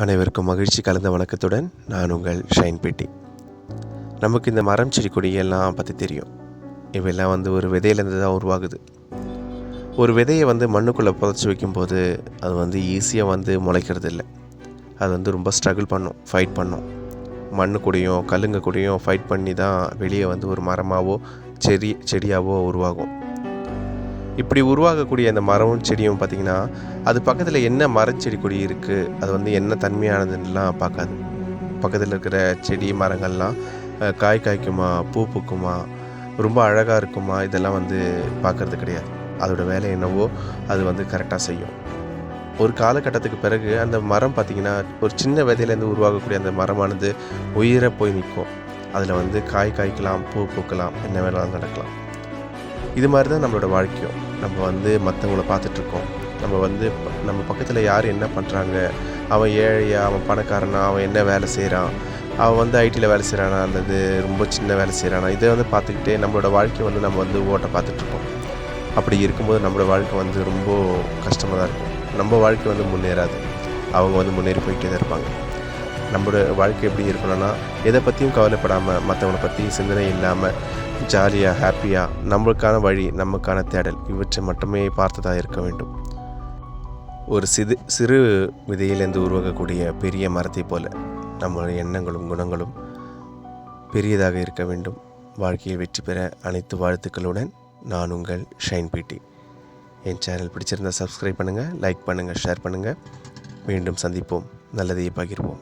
அனைவருக்கும் மகிழ்ச்சி கலந்த வணக்கத்துடன் நான் உங்கள் ஷைன் பேட்டி. நமக்கு இந்த மரம் செடி கொடியெல்லாம் பற்றி தெரியும். இவையெல்லாம் ஒரு விதையிலேருந்து தான் உருவாகுது. ஒரு விதையை மண்ணுக்குள்ளே புதைச்சி வைக்கும்போது அது ஈஸியாக முளைக்கிறது இல்லை. அது ரொம்ப ஸ்ட்ரகிள் பண்ணும், ஃபைட் பண்ணும். மண்ணு கூடயும் கல்லுங்க கூடயும் ஃபைட் பண்ணி தான் வெளியே ஒரு மரமாகவோ செடியாகவோ உருவாகும். இப்படி உருவாகக்கூடிய அந்த மரமும் செடியும் பார்த்திங்கன்னா, அது பக்கத்தில் என்ன மரச்செடி கொடி இருக்குது, அது என்ன தன்மையானதுன்னெலாம் பார்க்காது. பக்கத்தில் இருக்கிற செடி மரங்கள்லாம் காய் காய்க்குமா, பூ பூக்குமா, ரொம்ப அழகாக இருக்குமா, இதெல்லாம் பார்க்குறது கிடையாது. அதோடய வேலை என்னவோ அது கரெக்டாக செய்யும். ஒரு காலகட்டத்துக்கு பிறகு அந்த மரம் பார்த்திங்கன்னா, ஒரு சின்ன விதையிலேருந்து உருவாகக்கூடிய அந்த மரமானது உயிரை போய் நிற்கும். அதில் காய் காய்க்கலாம், பூ பூக்கலாம், என்ன வேணாலும் நடக்கலாம். இது மாதிரி தான் நம்மளோட வாழ்க்கையும். நம்ம மற்றவங்கள பார்த்துட்ருக்கோம். நம்ம பக்கத்தில் யார் என்ன பண்ணுறாங்க, அவன் ஏழையா, அவன் பணக்காரனா, அவன் என்ன வேலை செய்கிறான், அவன் ஐடியில் வேலை செய்கிறானா, அல்லது ரொம்ப சின்ன வேலை செய்கிறானா, இதை பார்த்துக்கிட்டே நம்மளோட வாழ்க்கையை நம்ம ஓட்ட பார்த்துட்ருக்கோம். அப்படி இருக்கும்போது நம்மளோட வாழ்க்கை ரொம்ப கஷ்டமாக தான் இருக்கும். நம்ம வாழ்க்கை முன்னேறாது. அவங்க முன்னேறி போய்கிட்டே தான் இருப்பாங்க. நம்மளோட வாழ்க்கை எப்படி இருக்கணும்னா, எதை பற்றியும் கவலைப்படாமல், மற்றவங்களை பற்றி சிந்தனை இல்லாமல், ஜாலியாக, ஹாப்பியாக, நம்மளுக்கான வழி, நமக்கான தேடல், இவற்றை மட்டுமே பார்த்ததாக இருக்க வேண்டும். ஒரு சிறு விதையிலேருந்து உருவாகக்கூடிய பெரிய மரத்தை போல நம்மளுடைய எண்ணங்களும் குணங்களும் பெரியதாக இருக்க வேண்டும். வாழ்க்கையில் வெற்றி பெற அனைத்து வாழ்த்துக்களுடன் நான் உங்கள் ஷைன் பேட்டி. என் சேனல் பிடிச்சிருந்தால் சப்ஸ்கிரைப் பண்ணுங்கள், லைக் பண்ணுங்கள், ஷேர் பண்ணுங்கள். மீண்டும் சந்திப்போம். நல்லதையே பகிர்வோம்.